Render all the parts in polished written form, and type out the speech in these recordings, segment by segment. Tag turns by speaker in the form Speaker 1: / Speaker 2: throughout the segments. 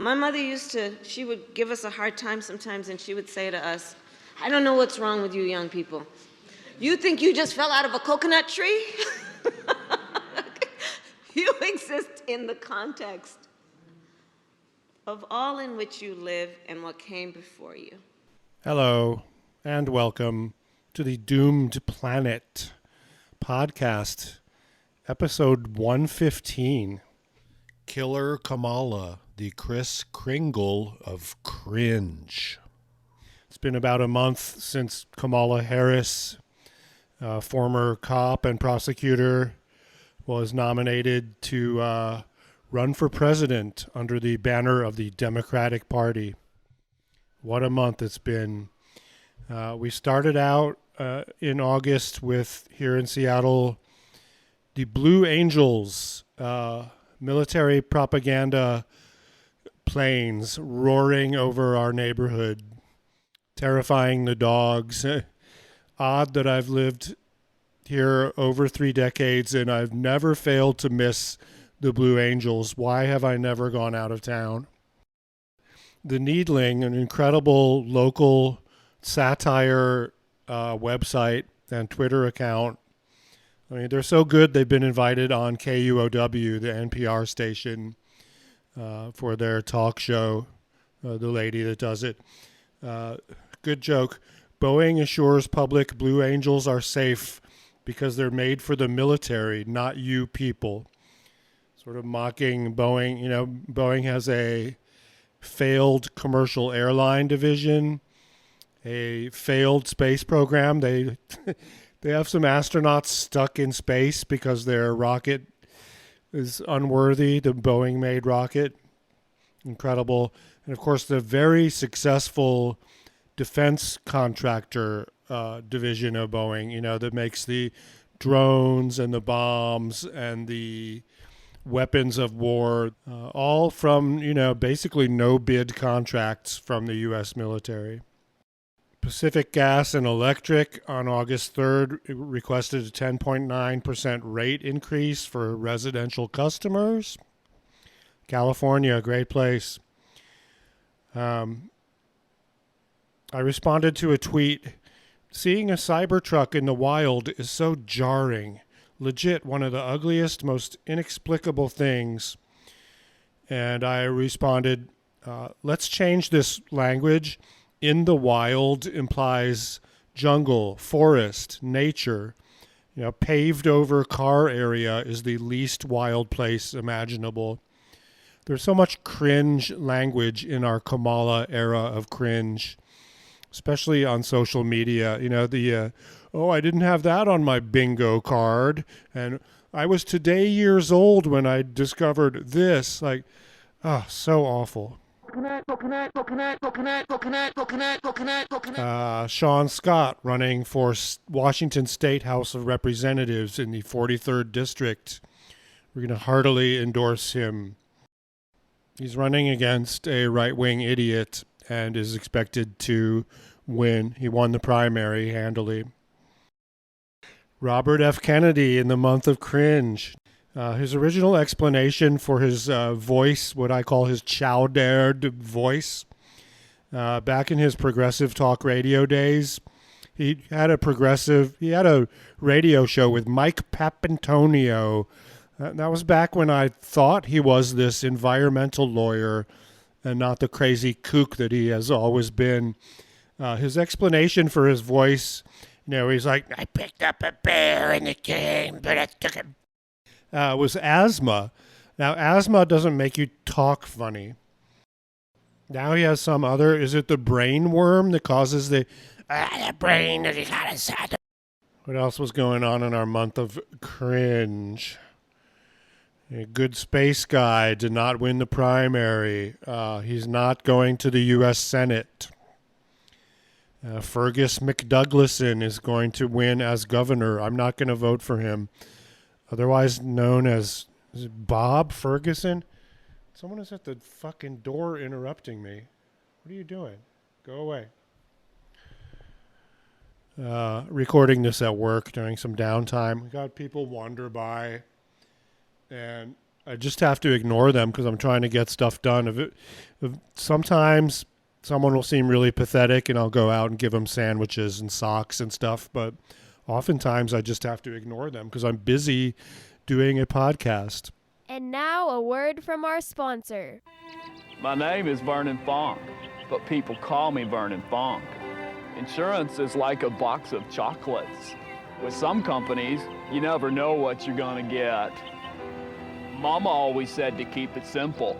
Speaker 1: My mother she would give us a hard time sometimes, and she would say to us, I don't know what's wrong with you young people. You think you just fell out of a coconut tree? You exist in the context of all in which you live and what came before you.
Speaker 2: Hello, and welcome to the Doomed Planet podcast, episode 115. Killer Kamala, the Kris Kringle of Cringe. It's been about a month since Kamala Harris, former cop and prosecutor, was nominated to run for president under the banner of the Democratic Party. What a month it's been. We started out in August with, here in Seattle, the Blue Angels, military propaganda planes roaring over our neighborhood, terrifying the dogs. Odd that I've lived here over 3 decades and I've never failed to miss the Blue Angels. Why have I never gone out of town? The Needling, an incredible local satire website and Twitter account. I mean, they're so good they've been invited on KUOW, the NPR station, for their talk show, the lady that does it. Good joke. Boeing assures public Blue Angels are safe because they're made for the military, not you people. Sort of mocking Boeing. You know, Boeing has a failed commercial airline division, a failed space program. They have some astronauts stuck in space because their rocket is unworthy, the Boeing-made rocket. Incredible. And, of course, the very successful defense contractor division of Boeing, you know, that makes the drones and the bombs and the weapons of war, all from, you know, basically no-bid contracts from the U.S. military. Pacific Gas and Electric on August 3rd requested a 10.9% rate increase for residential customers. California, a great place. I responded to a tweet. Seeing a Cybertruck in the wild is so jarring. Legit, one of the ugliest, most inexplicable things. And I responded, let's change this language. In the wild implies jungle, forest, nature. You know, paved over car area is the least wild place imaginable. There's so much cringe language in our Kamala era of cringe, especially on social media. You know, I didn't have that on my bingo card, and I was today years old when I discovered this. Like, so awful. Sean Scott running for Washington State House of Representatives in the 43rd District. We're going to heartily endorse him. He's running against a right-wing idiot and is expected to win. He won the primary handily. Robert F. Kennedy in the month of cringe. His original explanation for his voice, what I call his chowdered voice, back in his progressive talk radio days, he had a radio show with Mike Papantonio. That was back when I thought he was this environmental lawyer and not the crazy kook that he has always been. His explanation for his voice, you know, he's like, I picked up a bear in the game, but I took it. Was asthma. Now, asthma doesn't make you talk funny. Now he has some other, is it the brain worm that causes the brain that he got inside? What else was going on in our month of cringe? A good space guy did not win the primary. He's not going to the U.S. Senate. Fergus McDouglason is going to win as governor. I'm not going to vote for him. Otherwise known as, is it Bob Ferguson? Someone is at the fucking door interrupting me. What are you doing? Go away. Recording this at work during some downtime. We got people wander by, and I just have to ignore them because I'm trying to get stuff done. If sometimes someone will seem really pathetic and I'll go out and give them sandwiches and socks and stuff, but oftentimes I just have to ignore them because I'm busy doing a podcast.
Speaker 3: And now a word from our sponsor.
Speaker 4: My name is Vernon Funk, but people call me Vernon Funk. Insurance is like a box of chocolates. With some companies, you never know what you're gonna get. Mama always said to keep it simple.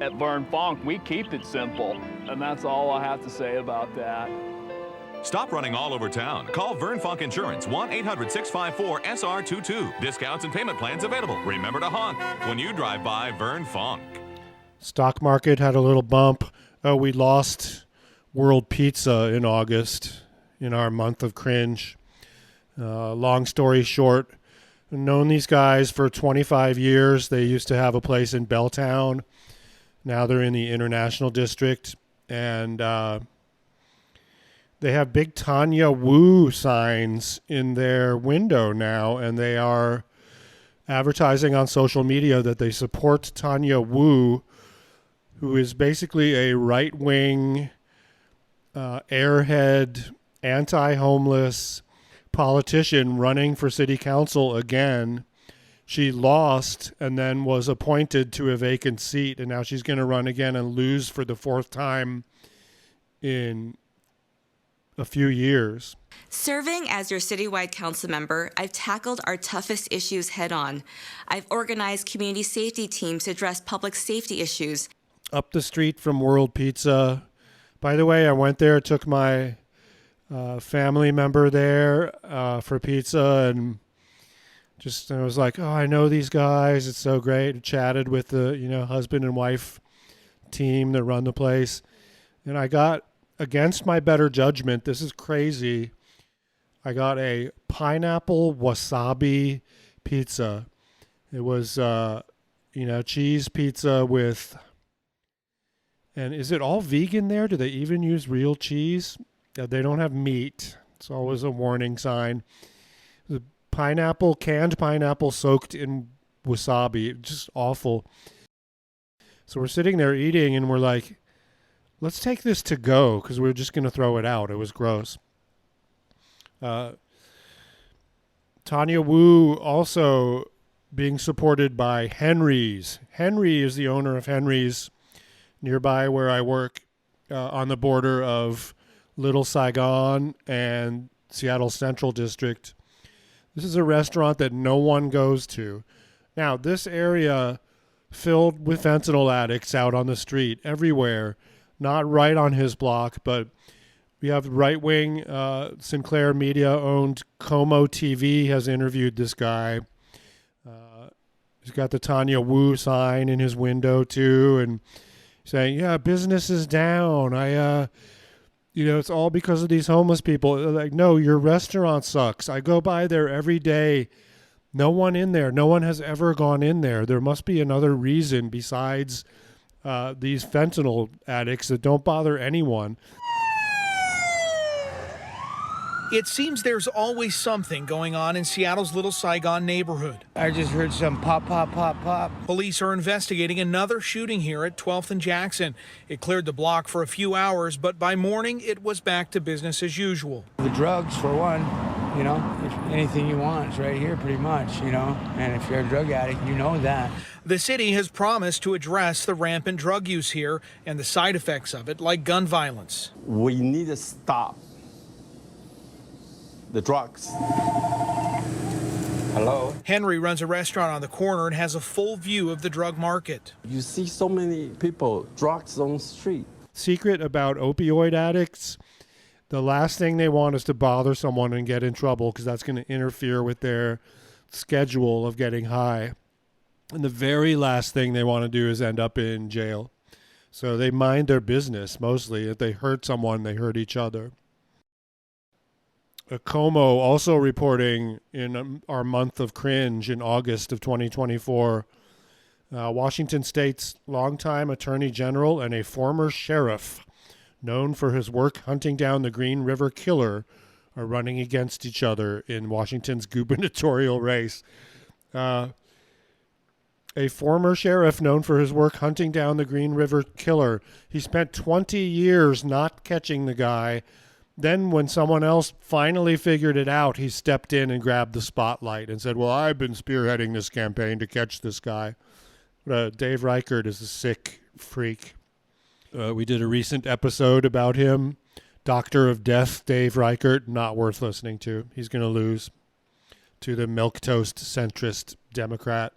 Speaker 4: At Vern Funk, we keep it simple, and that's all I have to say about that.
Speaker 5: Stop running all over town. Call Vern Funk Insurance, 1-800-654-SR22. Discounts and payment plans available. Remember to honk when you drive by Vern Funk.
Speaker 2: Stock market had a little bump. Oh, we lost World Pizza in August in our month of cringe. Long story short, I've known these guys for 25 years. They used to have a place in Belltown. Now they're in the International District, and they have big Tanya Wu signs in their window now, and they are advertising on social media that they support Tanya Wu, who is basically a right-wing, airhead, anti-homeless politician running for city council again. She lost and then was appointed to a vacant seat, and now she's going to run again and lose for the fourth time in a few years.
Speaker 6: Serving as your citywide council member, I've tackled our toughest issues head on. I've organized community safety teams to address public safety issues.
Speaker 2: Up the street from World Pizza. By the way, I went there, took my family member there for pizza, and I was like, oh, I know these guys. It's so great. Chatted with the husband and wife team that run the place. And I got, against my better judgment, this is crazy, I got a pineapple wasabi pizza. It was, cheese pizza with, and is it all vegan there? Do they even use real cheese? They don't have meat. It's always a warning sign. The canned pineapple soaked in wasabi, just awful. So we're sitting there eating and we're like, let's take this to go because we're just going to throw it out. It was gross. Tanya Wu also being supported by Henry's. Henry is the owner of Henry's nearby where I work, on the border of Little Saigon and Seattle Central District. This is a restaurant that no one goes to. Now, this area filled with fentanyl addicts out on the street everywhere, not right on his block, but we have right-wing Sinclair Media-owned Como TV has interviewed this guy. He's got the Tanya Wu sign in his window, too, and saying, yeah, business is down. It's all because of these homeless people. They're like, no, your restaurant sucks. I go by there every day. No one in there. No one has ever gone in there. There must be another reason besides these fentanyl addicts that don't bother anyone.
Speaker 7: It seems there's always something going on in Seattle's Little Saigon neighborhood.
Speaker 8: I just heard some pop, pop, pop, pop.
Speaker 7: Police are investigating another shooting here at 12th and Jackson. It cleared the block for a few hours, but by morning it was back to business as usual.
Speaker 8: The drugs, for one, if anything you want, it's right here pretty much, and if you're a drug addict, you know that.
Speaker 7: The city has promised to address the rampant drug use here and the side effects of it, like gun violence.
Speaker 9: We need to stop the drugs. Hello?
Speaker 7: Henry runs a restaurant on the corner and has a full view of the drug market.
Speaker 9: You see so many people, drugs on the street.
Speaker 2: Secret about opioid addicts, the last thing they want is to bother someone and get in trouble because that's going to interfere with their schedule of getting high. And the very last thing they want to do is end up in jail. So they mind their business mostly. If they hurt someone, they hurt each other. Como also reporting in our month of cringe in August of 2024, Washington State's longtime attorney general and a former sheriff known for his work hunting down the Green River Killer are running against each other in Washington's gubernatorial race. a former sheriff known for his work hunting down the Green River Killer. He spent 20 years not catching the guy. Then when someone else finally figured it out, he stepped in and grabbed the spotlight and said, well, I've been spearheading this campaign to catch this guy. Dave Reichert is a sick freak. We did a recent episode about him. Doctor of Death, Dave Reichert, not worth listening to. He's going to lose to the milquetoast centrist Democrat.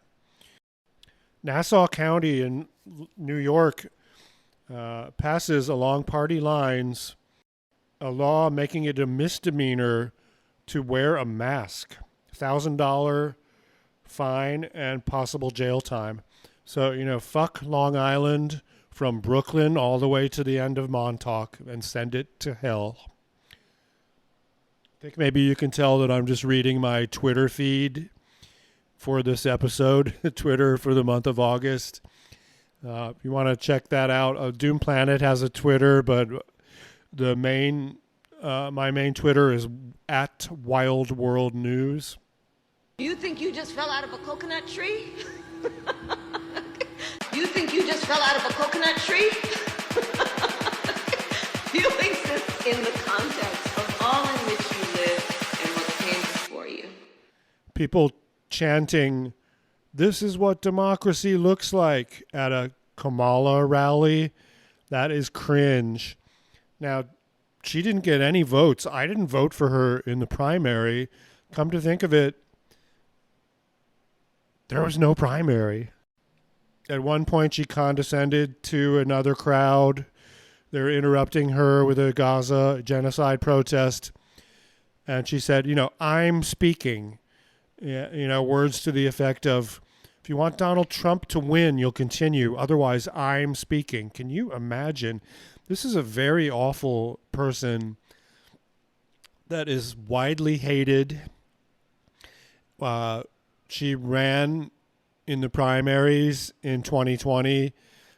Speaker 2: Nassau County in New York passes along party lines a law making it a misdemeanor to wear a mask. $1,000 fine and possible jail time. So, fuck Long Island from Brooklyn all the way to the end of Montauk and send it to hell. I think maybe you can tell that I'm just reading my Twitter feed for this episode, Twitter for the month of August. If you want to check that out, Doom Planet has a Twitter, but the my main Twitter is at Wild World News.
Speaker 1: You think you just fell out of a coconut tree? You think you just fell out of a coconut tree? Feelings this in the context of all in which you live and what came before you.
Speaker 2: People chanting, "This is what democracy looks like" at a Kamala rally. That is cringe. Now, she didn't get any votes. I didn't vote for her in the primary. Come to think of it, there was no primary. At one point, she condescended to another crowd. They're interrupting her with a Gaza genocide protest. And she said, I'm speaking. Words to the effect of, if you want Donald Trump to win, you'll continue. Otherwise, I'm speaking. Can you imagine? This is a very awful person that is widely hated. She ran in the primaries in 2020,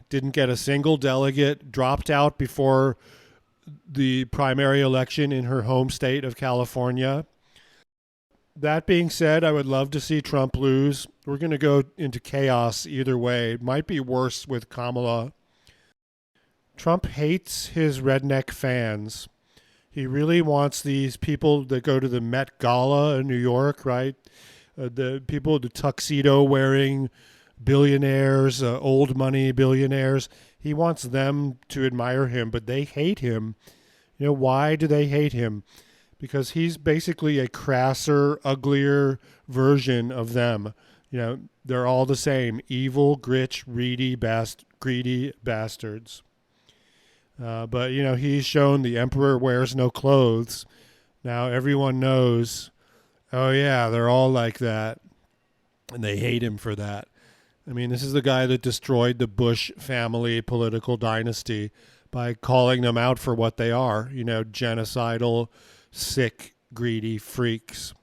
Speaker 2: didn't get a single delegate, dropped out before the primary election in her home state of California. That being said, I would love to see Trump lose. We're going to go into chaos either way. It might be worse with Kamala. Trump hates his redneck fans. He really wants these people that go to the Met Gala in New York, right? The people, the tuxedo wearing billionaires, old money billionaires. He wants them to admire him, but they hate him. Why do they hate him? Because he's basically a crasser, uglier version of them. They're all the same. Evil, greedy, greedy bastards. But, he's shown the emperor wears no clothes. Now everyone knows, oh, yeah, they're all like that. And they hate him for that. I mean, this is the guy that destroyed the Bush family political dynasty by calling them out for what they are, genocidal, sick, greedy freaks.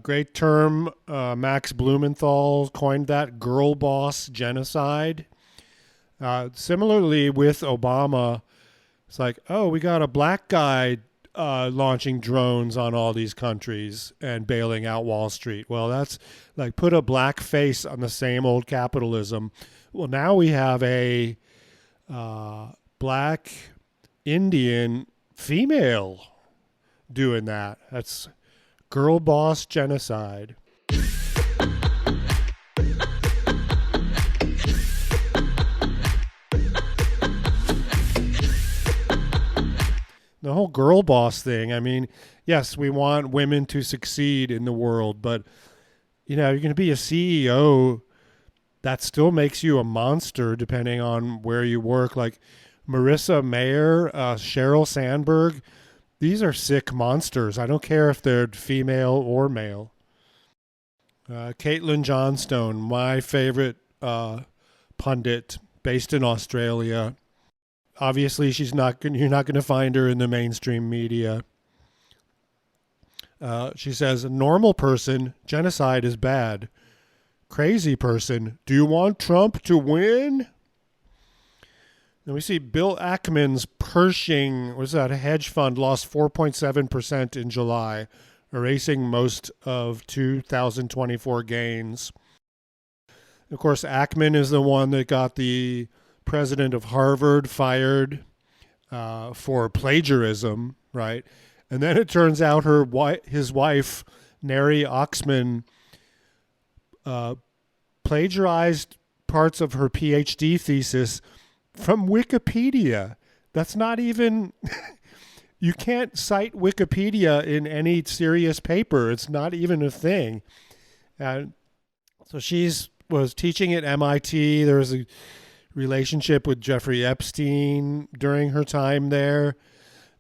Speaker 2: Great term. Max Blumenthal coined that, girl boss genocide. Similarly with Obama, it's like, oh, we got a black guy launching drones on all these countries and bailing out Wall Street. Well, that's like put a black face on the same old capitalism. Well, now we have a black Indian female doing that. That's girl boss genocide. The whole girl boss thing. I mean, yes, we want women to succeed in the world, but you're going to be a CEO. That still makes you a monster depending on where you work. Like Marissa Mayer, Sheryl Sandberg, these are sick monsters. I don't care if they're female or male. Caitlin Johnstone, my favorite pundit, based in Australia. Obviously, you're not going to find her in the mainstream media. She says, normal person, genocide is bad. Crazy person, do you want Trump to win? Then we see Bill Ackman's Pershing, a hedge fund, lost 4.7% in July, erasing most of 2024 gains. Of course, Ackman is the one that got the president of Harvard fired for plagiarism, right? And then it turns out his wife, Neri Oxman, plagiarized parts of her PhD thesis from Wikipedia. That's not even... You can't cite Wikipedia in any serious paper. It's not even a thing. And so was teaching at MIT. There was a relationship with Jeffrey Epstein during her time there.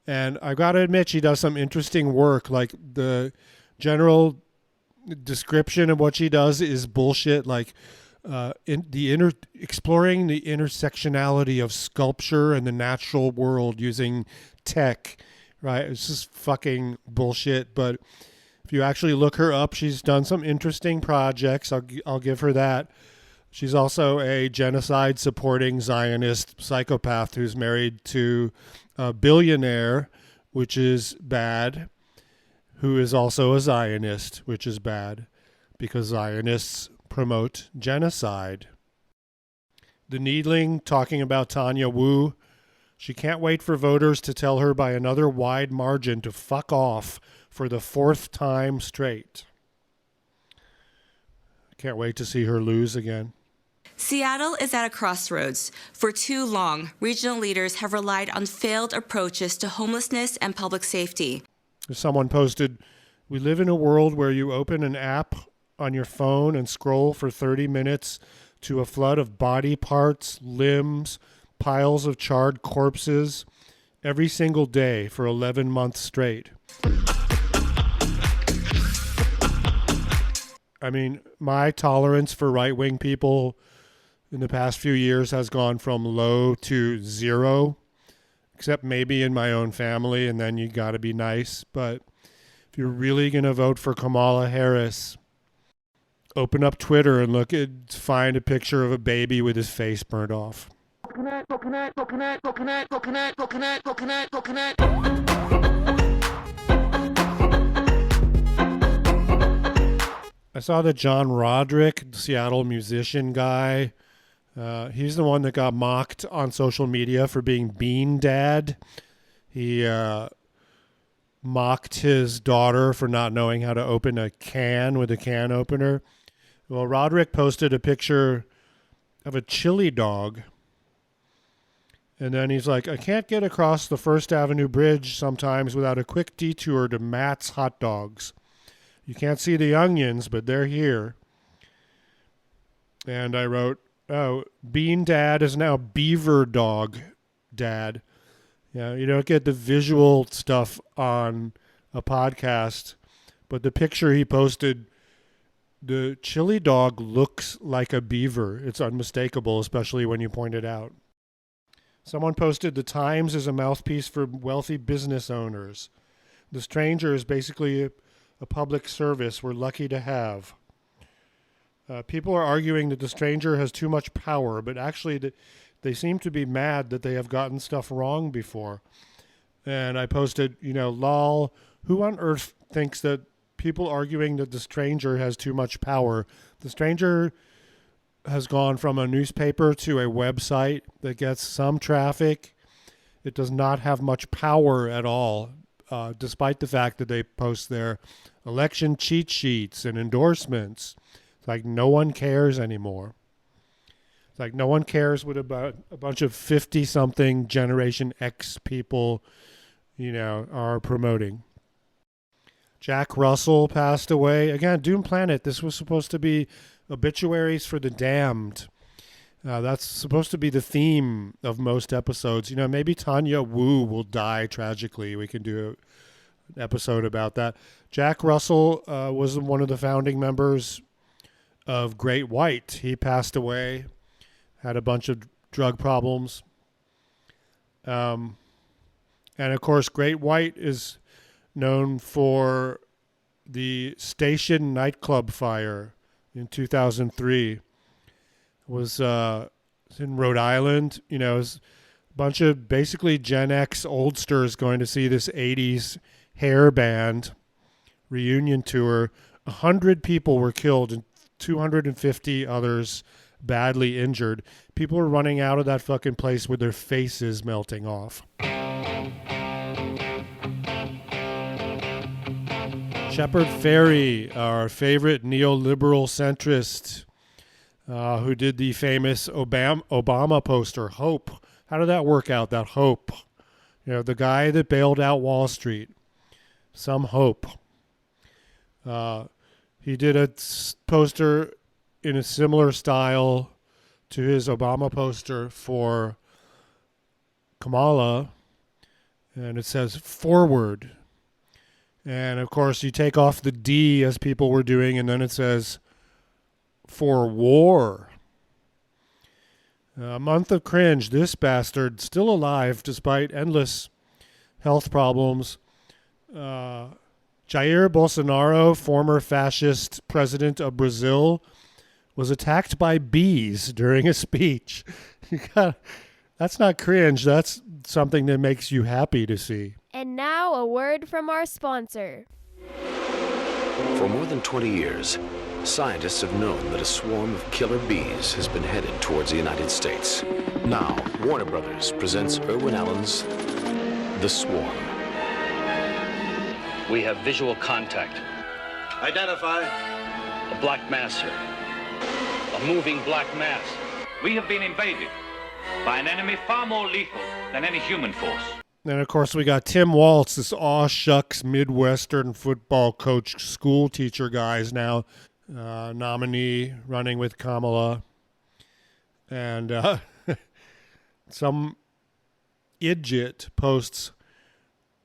Speaker 2: And I got to admit, she does some interesting work. Like the general description of what she does is bullshit. Like exploring the intersectionality of sculpture and the natural world using tech, right? It's just fucking bullshit. But if you actually look her up, she's done some interesting projects. I'll give her that. She's also a genocide supporting Zionist psychopath who's married to a billionaire, which is bad, who is also a Zionist, which is bad because Zionists promote genocide. The Needling talking about Tanya Wu. She can't wait for voters to tell her by another wide margin to fuck off for the fourth time straight. Can't wait to see her lose again.
Speaker 6: Seattle is at a crossroads. For too long, regional leaders have relied on failed approaches to homelessness and public safety.
Speaker 2: Someone posted, "We live in a world where you open an app on your phone and scroll for 30 minutes to a flood of body parts, limbs, piles of charred corpses every single day for 11 months straight." I mean, my tolerance for right-wing people in the past few years has gone from low to zero, except maybe in my own family, and then you got to be nice. But if you're really going to vote for Kamala Harris, open up Twitter and find a picture of a baby with his face burnt off. I saw that John Roderick, the Seattle musician guy, he's the one that got mocked on social media for being Bean Dad. He mocked his daughter for not knowing how to open a can with a can opener. Well, Roderick posted a picture of a chili dog. And then he's like, "I can't get across the First Avenue Bridge sometimes without a quick detour to Matt's Hot Dogs. You can't see the onions, but they're here." And I wrote, "Oh, Bean Dad is now Beaver Dog Dad." Yeah, you don't get the visual stuff on a podcast, but the picture he posted, the chili dog looks like a beaver. It's unmistakable, especially when you point it out. Someone posted, "The Times is a mouthpiece for wealthy business owners. The Stranger is basically a public service we're lucky to have." People are arguing that The Stranger has too much power, but actually they seem to be mad that they have gotten stuff wrong before. And I posted, lol, who on earth thinks that people arguing that The Stranger has too much power? The Stranger has gone from a newspaper to a website that gets some traffic. It does not have much power at all, despite the fact that they post their election cheat sheets and endorsements. It's like no one cares anymore. It's like no one cares what about a bunch of 50-something Generation X people, are promoting. Jack Russell passed away. Again, Doom Planet, this was supposed to be obituaries for the damned. That's supposed to be the theme of most episodes. Maybe Tanya Wu will die tragically. We can do an episode about that. Jack Russell was one of the founding members of Great White. He passed away, had a bunch of drug problems. And of course, Great White is known for the Station nightclub fire in 2003. It was in Rhode Island. It was a bunch of basically Gen X oldsters going to see this 80s hair band reunion tour. 100 people were killed and 250 others badly injured. People are running out of that fucking place with their faces melting off. Shepard Fairey, our favorite neoliberal centrist, who did the famous Obama poster, Hope. How did that work out, that hope? You know, the guy that bailed out Wall Street. Some hope. He did a poster in a similar style to his Obama poster for Kamala, and it says forward. And of course, you take off the D as people were doing, and then it says for war. A month of cringe. This bastard still alive despite endless health problems. Jair Bolsonaro, former fascist president of Brazil, was attacked by bees during a speech. That's not cringe. That's something that makes you happy to see.
Speaker 3: And now a word from our sponsor.
Speaker 10: For more than 20 years, scientists have known that a swarm of killer bees has been headed towards the United States. Now, Warner Brothers presents Irwin Allen's The Swarm.
Speaker 11: We have visual contact.
Speaker 12: Identify.
Speaker 11: A black mass, sir. A moving black mass.
Speaker 12: We have been invaded by an enemy far more lethal than any human force.
Speaker 2: And of course, we got Tim Waltz, this aw shucks Midwestern football coach, school teacher guy, is now nominee running with Kamala. And some idiot posts,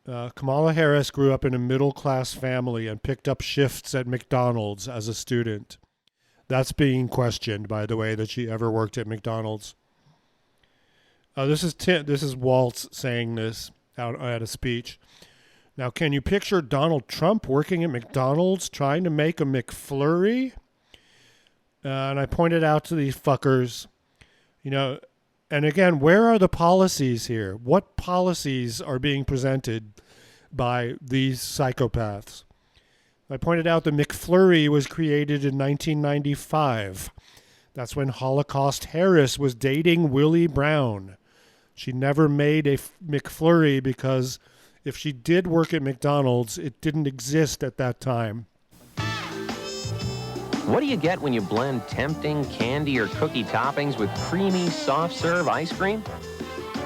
Speaker 2: Kamala Harris grew up in a middle-class family and picked up shifts at McDonald's as a student. That's being questioned, by the way, that she ever worked at McDonald's. This is Waltz saying this out at a speech. Now, can you picture Donald Trump working at McDonald's trying to make a McFlurry? And I pointed out to these fuckers, and again, where are the policies here? What policies are being presented by these psychopaths? I pointed out the McFlurry was created in 1995. That's when Holocaust Harris was dating Willie Brown. She never made a McFlurry because if she did work at McDonald's, it didn't exist at that time.
Speaker 13: What do you get when you blend tempting candy or cookie toppings with creamy, soft-serve ice cream?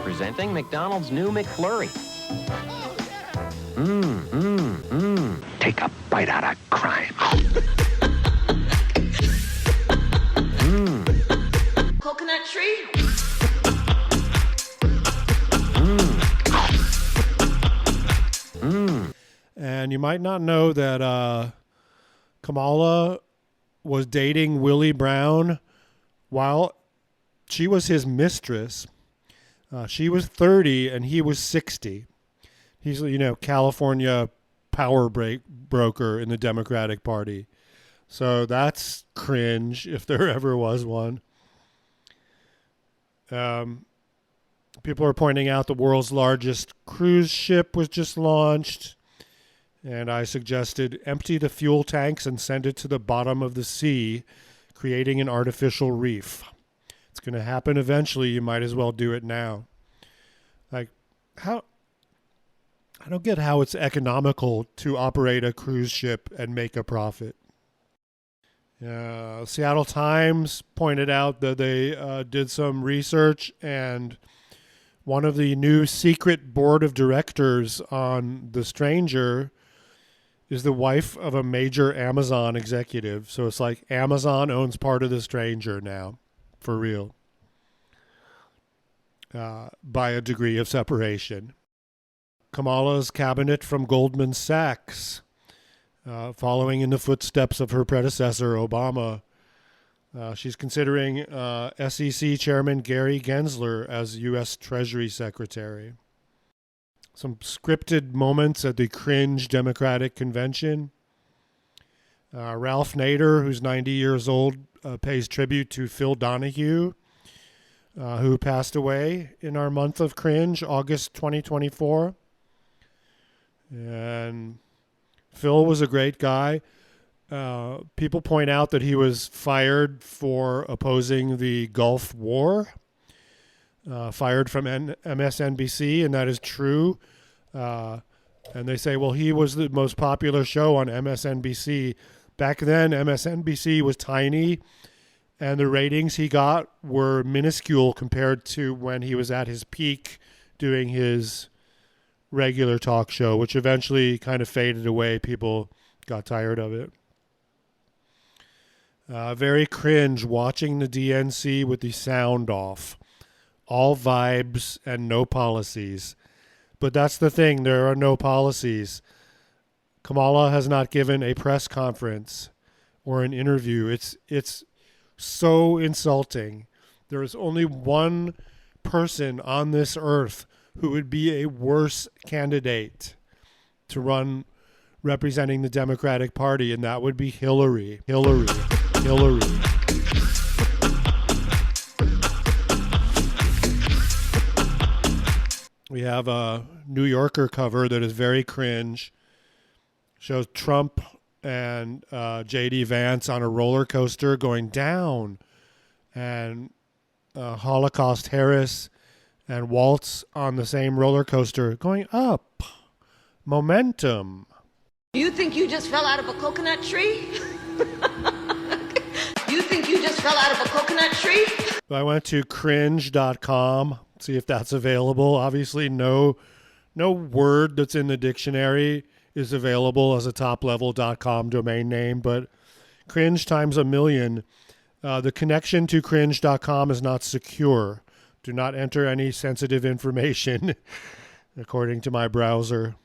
Speaker 13: Presenting McDonald's new McFlurry.
Speaker 10: Take a bite out of crime.
Speaker 1: Coconut tree?
Speaker 2: And you might not know that Kamala was dating Willie Brown while she was his mistress. She was 30 and he was 60. He's, California power broker in the Democratic Party. So that's cringe if there ever was one. People are pointing out the world's largest cruise ship was just launched. And I suggested empty the fuel tanks and send it to the bottom of the sea, creating an artificial reef. It's going to happen eventually. You might as well do it now. I don't get how it's economical to operate a cruise ship and make a profit. Seattle Times pointed out that they did some research, and one of the new secret board of directors on The Stranger is the wife of a major Amazon executive. So it's like Amazon owns part of The Stranger now, for real, by a degree of separation. Kamala's cabinet from Goldman Sachs, following in the footsteps of her predecessor, Obama. She's considering SEC Chairman Gary Gensler as U.S. Treasury Secretary. Some scripted moments at the Cringe Democratic Convention. Ralph Nader, who's 90 years old, pays tribute to Phil Donahue, who passed away in our month of cringe, August 2024. And Phil was a great guy. People point out that he was fired for opposing the Gulf War, fired from MSNBC, and that is true. And they say, well, he was the most popular show on MSNBC. Back then, MSNBC was tiny, and the ratings he got were minuscule compared to when he was at his peak doing his regular talk show, which eventually kind of faded away. People got tired of it. Very cringe watching the DNC with the sound off. All vibes and no policies. But that's the thing, there are no policies. Kamala has not given a press conference or an interview. It's so insulting. There is only one person on this earth who would be a worse candidate to run representing the Democratic Party, and that would be Hillary. Hillary. We have a New Yorker cover that is very cringe. Shows Trump and J.D. Vance on a roller coaster going down, and Holocaust Harris and Waltz on the same roller coaster going up. Momentum.
Speaker 1: You think you just fell out of a coconut tree? You think you just fell out of a coconut tree?
Speaker 2: I went to cringe.com, see if that's available. Obviously, no word that's in the dictionary is available as a top-level.com domain name, but cringe times a million. The connection to cringe.com is not secure. Do not enter any sensitive information, according to my browser.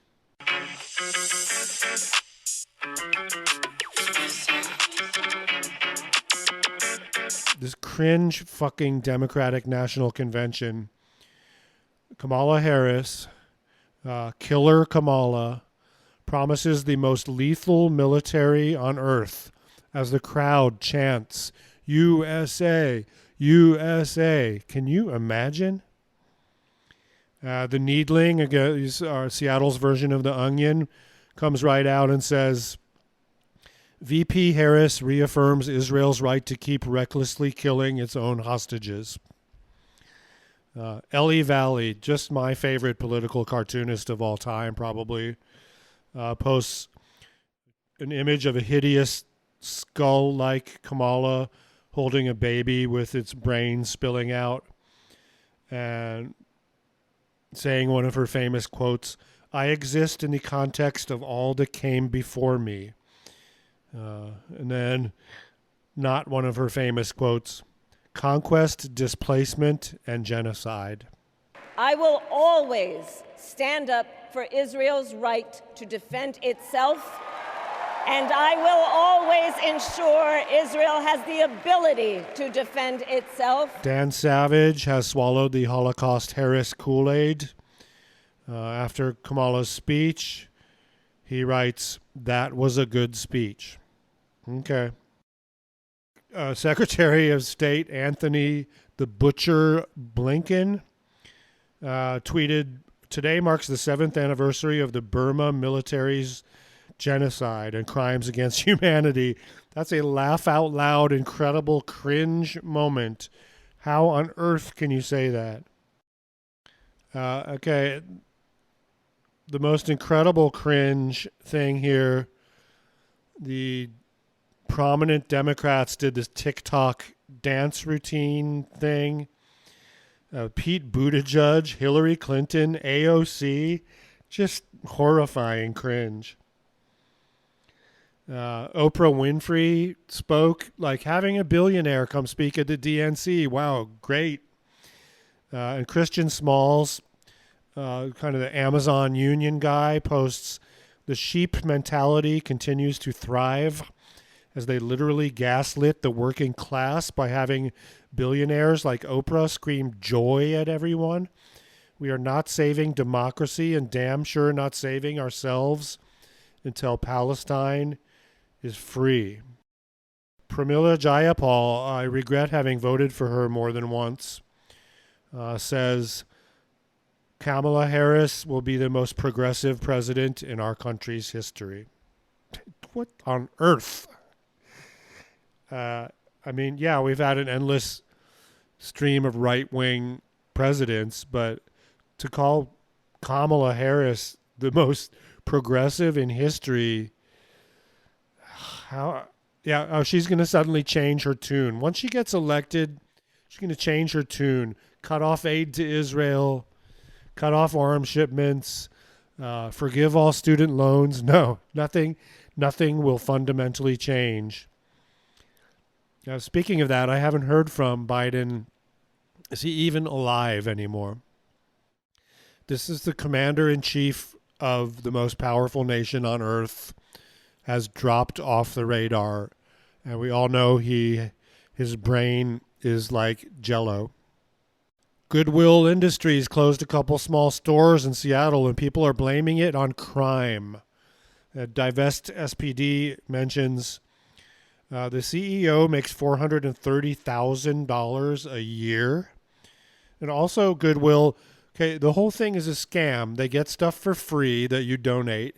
Speaker 2: This cringe fucking Democratic National Convention. Kamala Harris, Killer Kamala, promises the most lethal military on earth as the crowd chants, USA, USA. Can you imagine? The Needling, again, Seattle's version of The Onion, comes right out and says, VP Harris reaffirms Israel's right to keep recklessly killing its own hostages. Ellie Valley, just my favorite political cartoonist of all time, probably, posts an image of a hideous skull-like Kamala holding a baby with its brain spilling out and saying one of her famous quotes, "I exist in the context of all that came before me." And then not one of her famous quotes, "Conquest, displacement, and genocide."
Speaker 14: I will always stand up for Israel's right to defend itself, and I will always ensure Israel has the ability to defend itself.
Speaker 2: Dan Savage has swallowed the Holocaust Harris Kool-Aid. After Kamala's speech, he writes, "That was a good speech." Okay. Secretary of State Anthony the Butcher Blinken tweeted, "Today marks the 7th anniversary of the Burma military's genocide and crimes against humanity." That's a laugh out loud, incredible cringe moment. How on earth can you say that? Okay. The most incredible cringe thing here, the prominent Democrats did this TikTok dance routine thing. Pete Buttigieg, Hillary Clinton, AOC, just horrifying cringe. Oprah Winfrey spoke like having a billionaire come speak at the DNC. Wow, great. And Christian Smalls, kind of the Amazon union guy, posts, "The sheep mentality continues to thrive as they literally gaslit the working class by having billionaires like Oprah scream joy at everyone. We are not saving democracy and damn sure not saving ourselves until Palestine is free." Pramila Jayapal, I regret having voted for her more than once, says Kamala Harris will be the most progressive president in our country's history. What on earth? I mean, yeah, we've had an endless stream of right-wing presidents, but to call Kamala Harris the most progressive in history, she's going to suddenly change her tune. Once she gets elected, she's going to change her tune, cut off aid to Israel, cut off arms shipments, forgive all student loans. No, nothing will fundamentally change. Now, speaking of that, I haven't heard from Biden. Is he even alive anymore? This is the commander-in-chief of the most powerful nation on earth, has dropped off the radar. And we all know his brain is like Jell-O. Goodwill Industries closed a couple small stores in Seattle, and people are blaming it on crime. Divest SPD mentions the CEO makes $430,000 a year. And also Goodwill, okay, the whole thing is a scam. They get stuff for free that you donate,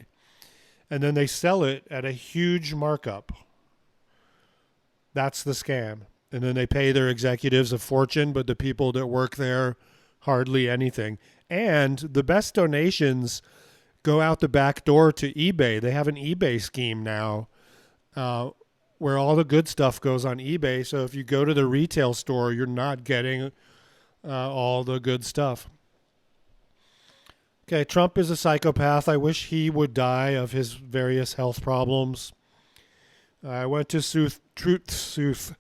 Speaker 2: and then they sell it at a huge markup. That's the scam. And then they pay their executives a fortune, but the people that work there, hardly anything. And the best donations go out the back door to eBay. They have an eBay scheme now where all the good stuff goes on eBay. So if you go to the retail store, you're not getting all the good stuff. Okay, Trump is a psychopath. I wish he would die of his various health problems. I went to Truth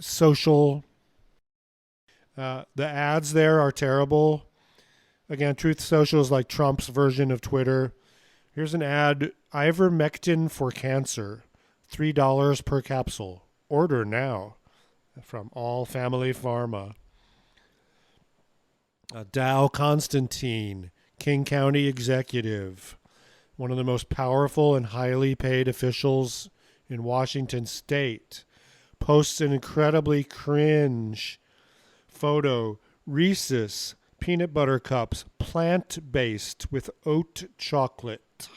Speaker 2: Social. The ads there are terrible. Again, Truth Social is like Trump's version of Twitter. Here's an ad. Ivermectin for cancer. $3 per capsule. Order now. From All Family Pharma. Dow Constantine, King County executive. One of the most powerful and highly paid officials in Washington State. Posts an incredibly cringe photo. Reese's peanut butter cups, plant-based with oat chocolate.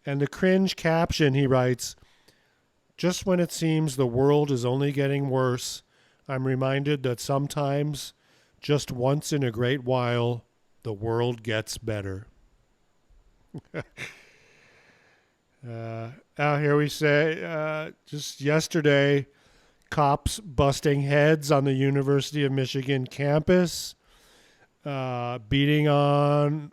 Speaker 2: And the cringe caption, he writes, just when it seems the world is only getting worse, I'm reminded that sometimes, just once in a great while, the world gets better. Out here we say, just yesterday, cops busting heads on the University of Michigan campus, beating on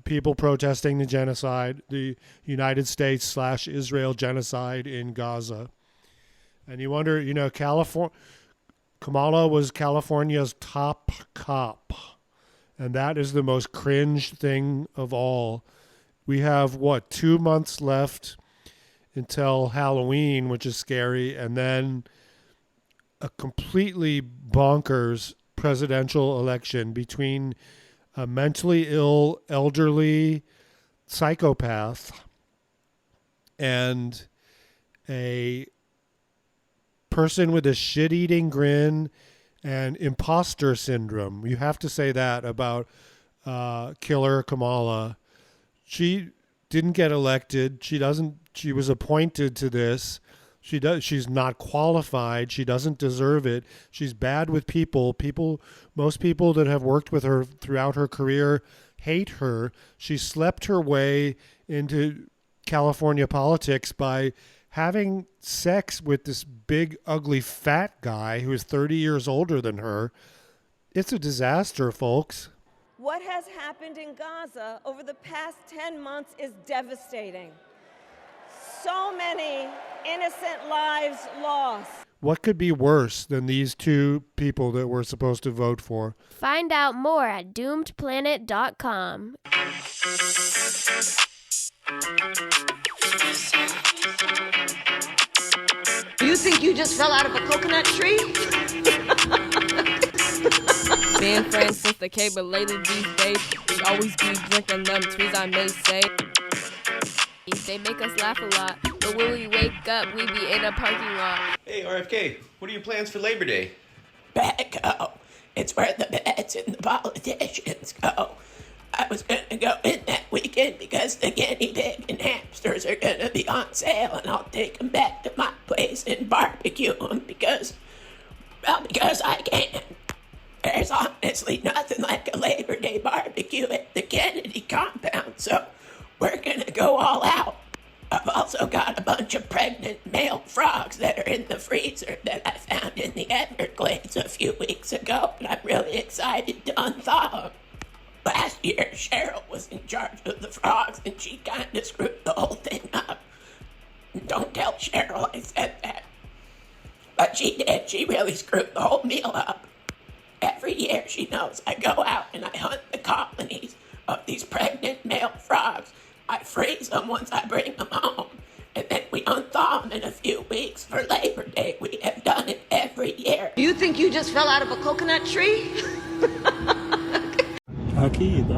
Speaker 2: people protesting the genocide, the United States / Israel genocide in Gaza. And you wonder, Kamala was California's top cop. And that is the most cringe thing of all. We have, 2 months left until Halloween, which is scary, and then a completely bonkers presidential election between a mentally ill, elderly psychopath and a person with a shit-eating grin and imposter syndrome. You have to say that about killer Kamala. She didn't get elected. She was appointed to this. She's not qualified. She doesn't deserve it. She's bad with people. Most people that have worked with her throughout her career hate her. She slept her way into California politics by having sex with this big, ugly, fat guy who is 30 years older than her. It's a disaster, folks.
Speaker 14: What has happened in Gaza over the past 10 months is devastating. So many innocent lives lost.
Speaker 2: What could be worse than these two people that we're supposed to vote for?
Speaker 3: Find out more at doomedplanet.com.
Speaker 1: You think you just fell out of a coconut tree?
Speaker 15: Been friends since the cave, but lately these days we always be drinking them trees, I may say. They make us laugh a lot, but when we wake up, we be in a parking lot.
Speaker 16: Hey, RFK, what are your plans for Labor Day?
Speaker 17: Back home. It's where the beds and the politicians go. I was gonna go in that weekend because the guinea pig and hamsters are gonna sale, and I'll take them back to my place and barbecue them because I can. There's honestly nothing like a Labor Day barbecue at the Kennedy compound, so we're gonna go all out. I've also got a bunch of pregnant male frogs that are in the freezer that I found in the Everglades a few weeks ago, and I'm really excited to unthaw them. Last year, Cheryl was in charge of the frogs, and she kind of screwed the whole thing up. Don't tell Cheryl I said that. But she did. She really screwed the whole meal up. Every year, she knows I go out and I hunt the colonies of these pregnant male frogs. I freeze them once I bring them home, and then we unthaw them in a few weeks for Labor Day. We have done it every year.
Speaker 1: You think you just fell out of a coconut tree?
Speaker 9: أكيد